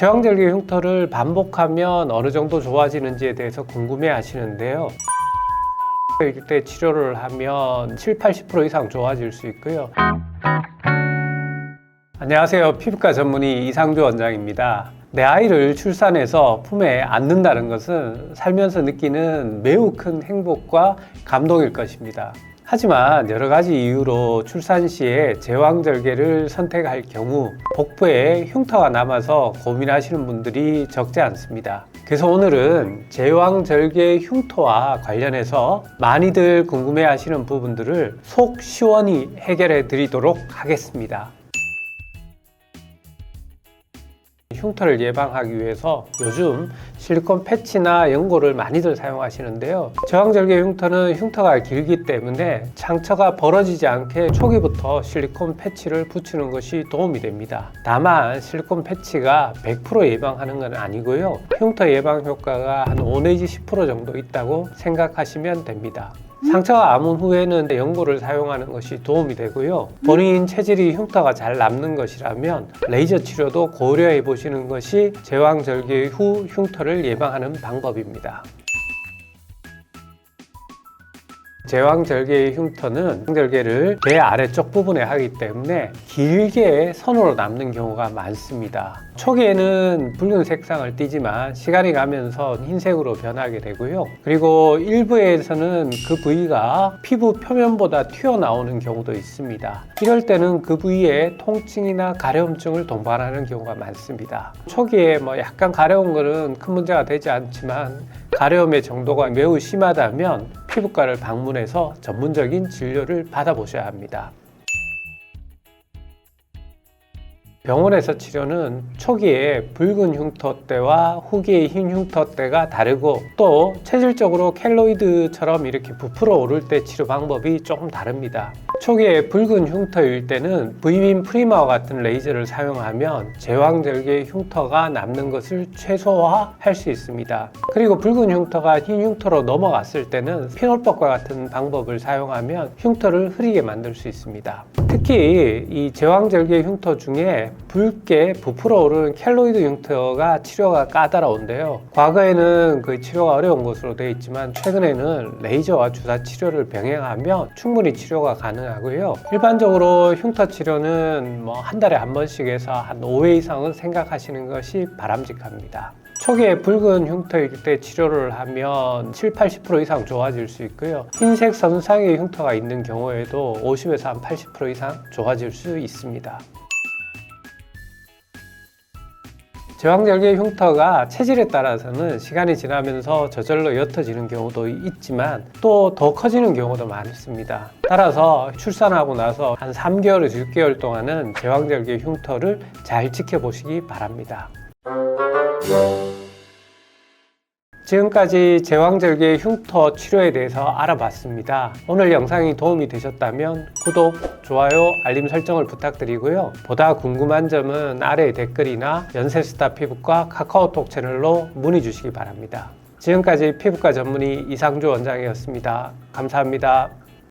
제왕절개 흉터를 반복하면 어느 정도 좋아지는지에 대해서 궁금해 하시는데요. 이때 치료를 하면 70-80% 이상 좋아질 수 있고요. 안녕하세요. 피부과 전문의 이상주 원장입니다. 내 아이를 출산해서 품에 안는다는 것은 살면서 느끼는 매우 큰 행복과 감동일 것입니다. 하지만 여러 가지 이유로 출산 시에 제왕절개를 선택할 경우 복부에 흉터가 남아서 고민하시는 분들이 적지 않습니다. 그래서 오늘은 제왕절개 흉터와 관련해서 많이들 궁금해 하시는 부분들을 속 시원히 해결해 드리도록 하겠습니다. 흉터를 예방하기 위해서 요즘 실리콘 패치나 연고를 많이들 사용하시는데요. 제왕절개 흉터는 흉터가 길기 때문에 상처가 벌어지지 않게 초기부터 실리콘 패치를 붙이는 것이 도움이 됩니다. 다만 실리콘 패치가 100% 예방하는 건 아니고요. 흉터 예방 효과가 한 5 내지 10% 정도 있다고 생각하시면 됩니다. 상처가 아문 후에는 연고를 사용하는 것이 도움이 되고요. 본인 체질이 흉터가 잘 남는 것이라면 레이저 치료도 고려해 보시는 것이 제왕절개 후 흉터를 예방하는 방법입니다. 제왕절개의 흉터는 절개를 배 아래쪽 부분에 하기 때문에 길게 선으로 남는 경우가 많습니다. 초기에는 붉은 색상을 띠지만 시간이 가면서 흰색으로 변하게 되고요. 그리고 일부에서는 그 부위가 피부 표면보다 튀어나오는 경우도 있습니다. 이럴 때는 그 부위에 통증이나 가려움증을 동반하는 경우가 많습니다. 초기에 약간 가려운 거는 큰 문제가 되지 않지만 가려움의 정도가 매우 심하다면 피부과를 방문해서 전문적인 진료를 받아보셔야 합니다. 병원에서 치료는 초기에 붉은 흉터 때와 후기의 흰 흉터 때가 다르고 또 체질적으로 켈로이드처럼 이렇게 부풀어 오를 때 치료 방법이 조금 다릅니다. 초기에 붉은 흉터일 때는 V빔 프리마와 같은 레이저를 사용하면 제왕절개 흉터가 남는 것을 최소화할 수 있습니다. 그리고 붉은 흉터가 흰 흉터로 넘어갔을 때는 피놀법과 같은 방법을 사용하면 흉터를 흐리게 만들 수 있습니다. 특히 이 제왕절개 흉터 중에 붉게 부풀어 오르는 켈로이드 흉터가 치료가 까다로운데요. 과거에는 그 치료가 어려운 것으로 되어 있지만 최근에는 레이저와 주사 치료를 병행하면 충분히 치료가 가능하고요. 일반적으로 흉터 치료는 한 달에 한 번씩 해서 한 5회 이상은 생각하시는 것이 바람직합니다. 초기에 붉은 흉터일 때 치료를 하면 70-80% 이상 좋아질 수 있고요. 흰색 선상의 흉터가 있는 경우에도 50에서 한 80% 이상 좋아질 수 있습니다. 제왕절개 흉터가 체질에 따라서는 시간이 지나면서 저절로 옅어지는 경우도 있지만 또 더 커지는 경우도 많습니다. 따라서 출산하고 나서 한 3개월에서 6개월 동안은 제왕절개 흉터를 잘 지켜보시기 바랍니다. 지금까지 제왕절개 흉터 치료에 대해서 알아봤습니다. 오늘 영상이 도움이 되셨다면 구독, 좋아요, 알림 설정을 부탁드리고요. 보다 궁금한 점은 아래 댓글이나 연세스타 피부과 카카오톡 채널로 문의 주시기 바랍니다. 지금까지 피부과 전문의 이상주 원장이었습니다. 감사합니다.